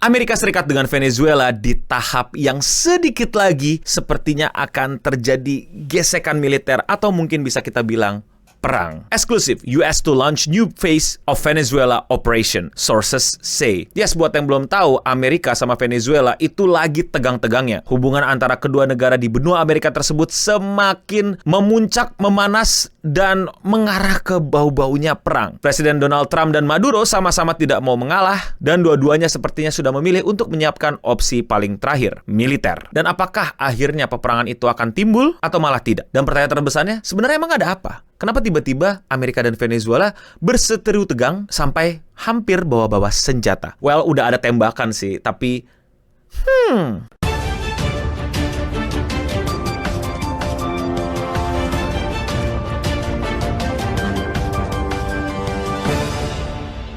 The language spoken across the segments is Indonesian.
Amerika Serikat dengan Venezuela di tahap yang sedikit lagi sepertinya akan terjadi gesekan militer atau mungkin bisa kita bilang perang. Eksklusif, US to launch new phase of Venezuela operation, sources say. Yes, buat yang belum tahu, Amerika sama Venezuela itu lagi tegang-tegangnya. Hubungan antara kedua negara di benua Amerika tersebut semakin memuncak, memanas, dan mengarah ke bau-baunya perang. Presiden Donald Trump dan Maduro sama-sama tidak mau mengalah, dan dua-duanya sepertinya sudah memilih untuk menyiapkan opsi paling terakhir, militer. Dan apakah akhirnya peperangan itu akan timbul atau malah tidak? Dan pertanyaan terbesarnya, sebenarnya emang ada apa? Kenapa tiba-tiba Amerika dan Venezuela berseteru tegang sampai hampir bawa-bawa senjata? Well, udah ada tembakan sih, tapi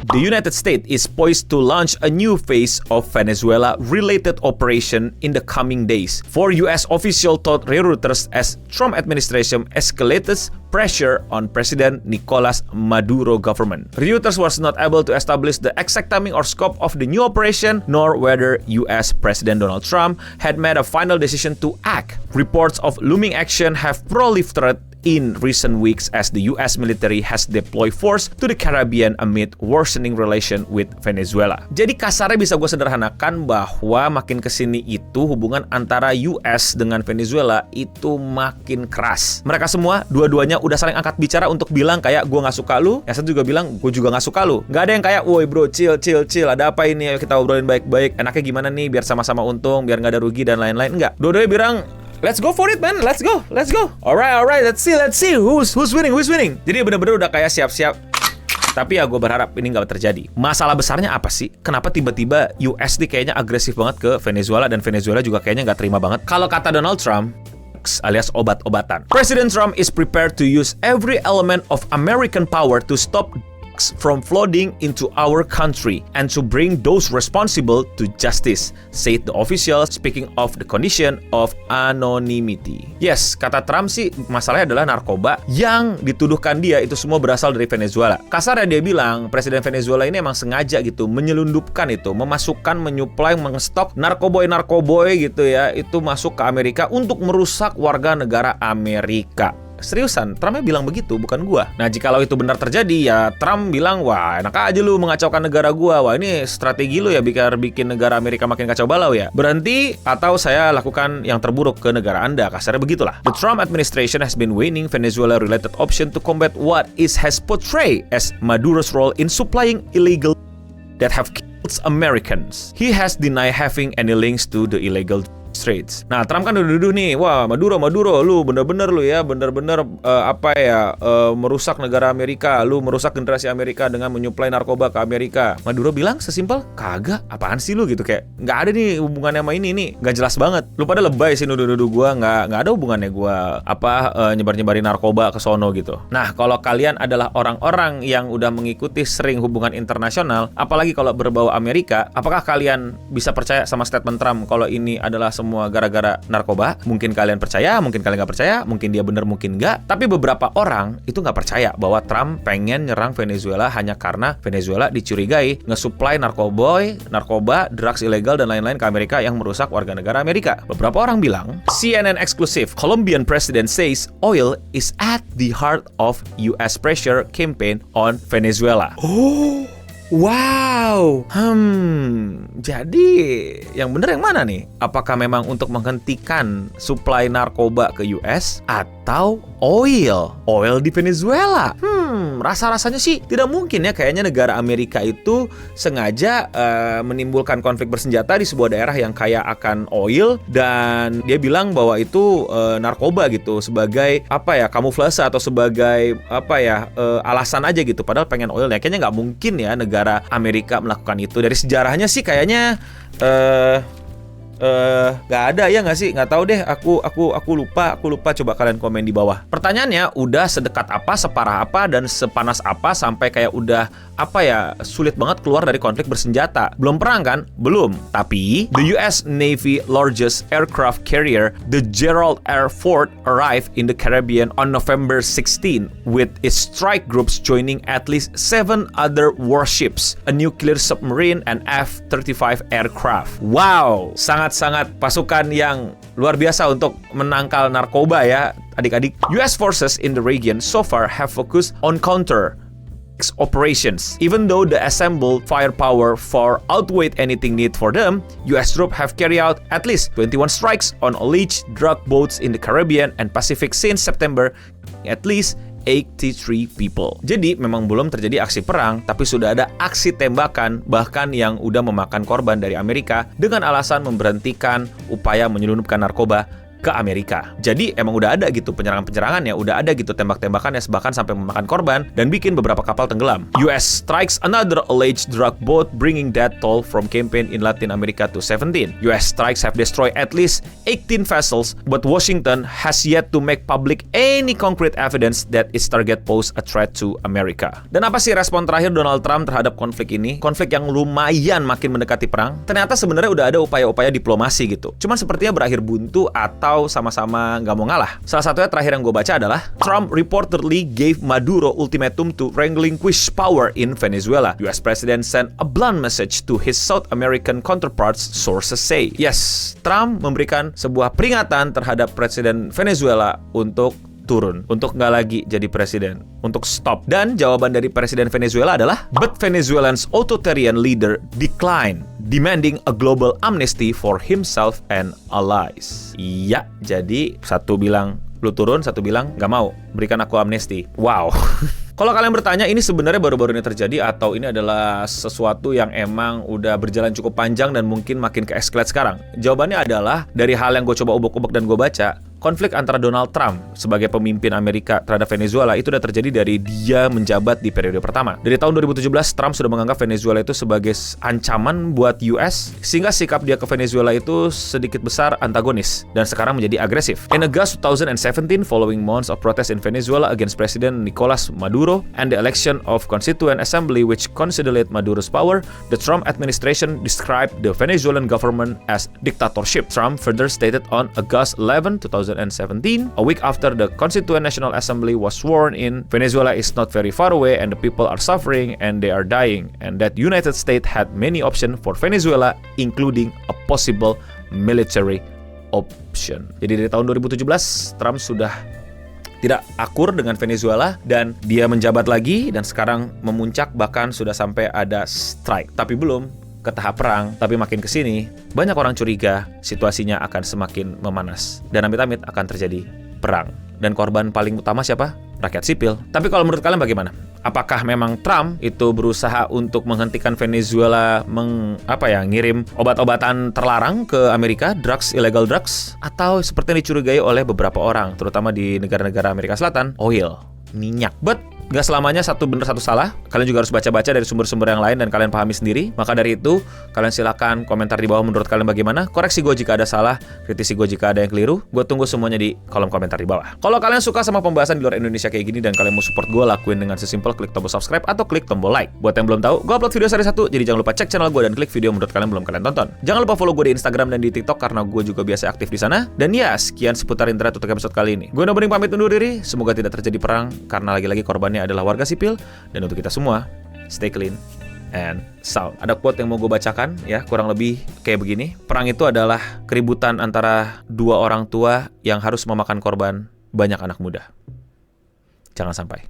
The United States is poised to launch a new phase of Venezuela-related operation in the coming days. Four U.S. officials told Reuters as Trump administration escalates pressure on President Nicolas Maduro government. Reuters was not able to establish the exact timing or scope of the new operation, nor whether U.S. President Donald Trump had made a final decision to act. Reports of looming action have proliferated in recent weeks as the US military has deployed force to the Caribbean amid worsening relation with Venezuela. Jadi kasarnya bisa gue sederhanakan bahwa makin kesini itu hubungan antara US dengan Venezuela itu makin keras. Mereka semua, dua-duanya udah saling angkat bicara untuk bilang kayak gue gak suka lu, yang satu juga bilang gue juga gak suka lu. Gak ada yang kayak, woi bro, chill, ada apa ini, ayo kita obrolin baik-baik, enaknya gimana nih biar sama-sama untung, biar gak ada rugi dan lain-lain. Enggak, dua-duanya bilang, let's go for it, man. Let's go. Alright. Let's see. Who's winning. Jadi bener-bener udah kayak siap-siap. Tapi ya gue berharap ini nggak terjadi. Masalah besarnya apa sih? Kenapa tiba-tiba US nih kayaknya agresif banget ke Venezuela dan Venezuela juga kayaknya nggak terima banget? Kalau kata Donald Trump, alias obat-obatan, President Trump is prepared to use every element of American power to stop from flooding into our country and to bring those responsible to justice, said the official, speaking of the condition of anonymity. Yes, kata Trump sih masalahnya adalah narkoba yang dituduhkan dia itu semua berasal dari Venezuela. Kasarnya dia bilang Presiden Venezuela ini emang sengaja gitu menyelundupkan itu, memasukkan, menyuplai, mengestok narkoboy gitu ya, itu masuk ke Amerika untuk merusak warga negara Amerika. Seriusan, Trumpnya bilang begitu, bukan gua. Nah, jikalau itu benar terjadi, ya Trump bilang, wah enak aja lu mengacaukan negara gua. Wah ini strategi lu ya, bikin negara Amerika makin kacau balau ya. Berhenti atau saya lakukan yang terburuk ke negara Anda. Kasarnya begitulah. The Trump administration has been weighing Venezuela-related option to combat what is has portrayed as Maduro's role in supplying illegal that have killed Americans. He has denied having any links to the illegal trades. Nah, Trump kan udah nih, wah Maduro, lu bener-bener merusak negara Amerika, lu merusak generasi Amerika dengan menyuplai narkoba ke Amerika. Maduro bilang sesimpel, kagak, apaan sih lu gitu, kayak nggak ada nih hubungannya sama ini nih, nggak jelas banget. Lu pada lebay sih nuduh-nuduh gua, nggak ada hubungannya gua nyebar-nyebarin narkoba ke sono gitu. Nah, kalau kalian adalah orang-orang yang udah mengikuti sering hubungan internasional, apalagi kalau berbau Amerika, apakah kalian bisa percaya sama statement Trump kalau ini adalah semua gara-gara narkoba? Mungkin kalian percaya, mungkin kalian nggak percaya, mungkin dia bener, mungkin nggak. Tapi beberapa orang itu nggak percaya bahwa Trump pengen nyerang Venezuela hanya karena Venezuela dicurigai nge-supply narkoba, drugs ilegal dan lain-lain ke Amerika yang merusak warga negara Amerika. Beberapa orang bilang, CNN eksklusif, Colombian president says oil is at the heart of US pressure campaign on Venezuela. Oh, wow. Jadi yang bener yang mana nih? Apakah memang untuk menghentikan suplai narkoba ke US atau oil di Venezuela? Rasa-rasanya sih tidak mungkin ya, kayaknya negara Amerika itu sengaja menimbulkan konflik bersenjata di sebuah daerah yang kaya akan oil, dan dia bilang bahwa itu narkoba gitu sebagai kamuflase atau sebagai alasan aja gitu, padahal pengen oil ya. Kayaknya nggak mungkin ya negara Amerika melakukan itu. Dari sejarahnya sih kayaknya Nggak ada ya nggak sih? Nggak tahu deh. Aku lupa. Coba kalian komen di bawah. Pertanyaannya, udah sedekat apa, separah apa, dan sepanas apa sampai kayak udah sulit banget keluar dari konflik bersenjata? Belum perang kan? Belum. Tapi the US Navy largest aircraft carrier, the Gerald R. Ford, arrived in the Caribbean on November 16 with its strike groups joining at least 7 other warships, a nuclear submarine, and F-35 aircraft. Wow, sangat-sangat pasukan yang luar biasa untuk menangkal narkoba ya, adik-adik. US forces in the region so far have focused on counter operations. Even though the assembled firepower far outweighed anything need for them, US troops have carried out at least 21 strikes on alleged drug boats in the Caribbean and Pacific since September, at least 83 people. Jadi memang belum terjadi aksi perang, tapi sudah ada aksi tembakan, bahkan yang udah memakan korban dari Amerika dengan alasan memberhentikan upaya menyelundupkan narkoba ke Amerika. Jadi emang udah ada gitu penyerangan-penyerangannya, udah ada gitu tembak-tembakannya, bahkan sampai memakan korban dan bikin beberapa kapal tenggelam. US strikes another alleged drug boat, bringing death toll from campaign in Latin America to 17. US strikes have destroyed at least 18 vessels, but Washington has yet to make public any concrete evidence that its target pose a threat to America. Dan apa sih respon terakhir Donald Trump terhadap konflik ini? Konflik yang lumayan makin mendekati perang. Ternyata sebenarnya udah ada upaya-upaya diplomasi gitu. Cuman sepertinya berakhir buntu atau sama-sama nggak mau ngalah. Salah satunya terakhir yang gue baca adalah Trump reportedly gave Maduro ultimatum to relinquish power in Venezuela. US President sent a blunt message to his South American counterparts, sources say. Yes, Trump memberikan sebuah peringatan terhadap Presiden Venezuela untuk turun, untuk nggak lagi jadi presiden, untuk stop. Dan jawaban dari Presiden Venezuela adalah, but Venezuelans authoritarian leader decline, demanding a global amnesty for himself and allies. Iya, jadi satu bilang lu turun, satu bilang nggak mau, berikan aku amnesti. Wow. Kalau kalian bertanya ini sebenarnya baru-baru ini terjadi atau ini adalah sesuatu yang emang udah berjalan cukup panjang dan mungkin makin ke-escalate sekarang? Jawabannya adalah dari hal yang gue coba ubek-ubek dan gue baca, konflik antara Donald Trump sebagai pemimpin Amerika terhadap Venezuela itu udah terjadi dari dia menjabat di periode pertama. Dari tahun 2017, Trump sudah menganggap Venezuela itu sebagai ancaman buat US, sehingga sikap dia ke Venezuela itu sedikit besar antagonis, dan sekarang menjadi agresif. In August 2017, following months of protest in Venezuela against President Nicolas Maduro and the election of Constituent Assembly which consolidate Maduro's power, the Trump administration described the Venezuelan government as dictatorship. Trump further stated on August 11, 2017, a week after the Constituent National Assembly was sworn in, Venezuela is not very far away and the people are suffering and they are dying, and that United States had many options for Venezuela, including a possible military option. Jadi dari tahun 2017, Trump sudah tidak akur dengan Venezuela dan dia menjabat lagi dan sekarang memuncak, bahkan sudah sampai ada strike. Tapi belum ke tahap perang, tapi makin kesini banyak orang curiga situasinya akan semakin memanas dan amit-amit akan terjadi perang. Dan korban paling utama siapa? Rakyat sipil. Tapi kalau menurut kalian bagaimana? Apakah memang Trump itu berusaha untuk menghentikan Venezuela ngirim obat-obatan terlarang ke Amerika, illegal drugs, atau seperti yang dicurigai oleh beberapa orang, terutama di negara-negara Amerika Selatan, oil, minyak. But gak selamanya satu benar satu salah. Kalian juga harus baca-baca dari sumber-sumber yang lain dan kalian pahami sendiri. Maka dari itu, kalian silakan komentar di bawah menurut kalian bagaimana. Koreksi gue jika ada salah, kritisi gue jika ada yang keliru. Gue tunggu semuanya di kolom komentar di bawah. Kalau kalian suka sama pembahasan di luar Indonesia kayak gini dan kalian mau support gue, lakuin dengan sesimpel klik tombol subscribe atau klik tombol like. Buat yang belum tahu, gue upload video sehari satu, jadi jangan lupa cek channel gue dan klik video menurut kalian belum kalian tonton. Jangan lupa follow gue di Instagram dan di TikTok karena gue juga biasa aktif di sana. Dan ya, sekian seputar internet untuk episode kali ini. Gue Nobering pamit undur diri. Semoga tidak terjadi perang karena lagi-lagi korbannya adalah warga sipil. Dan untuk kita semua, stay clean and sound. Ada quote yang mau gue bacakan ya, kurang lebih kayak begini. Perang itu adalah keributan antara dua orang tua yang harus memakan korban banyak anak muda. Jangan sampai.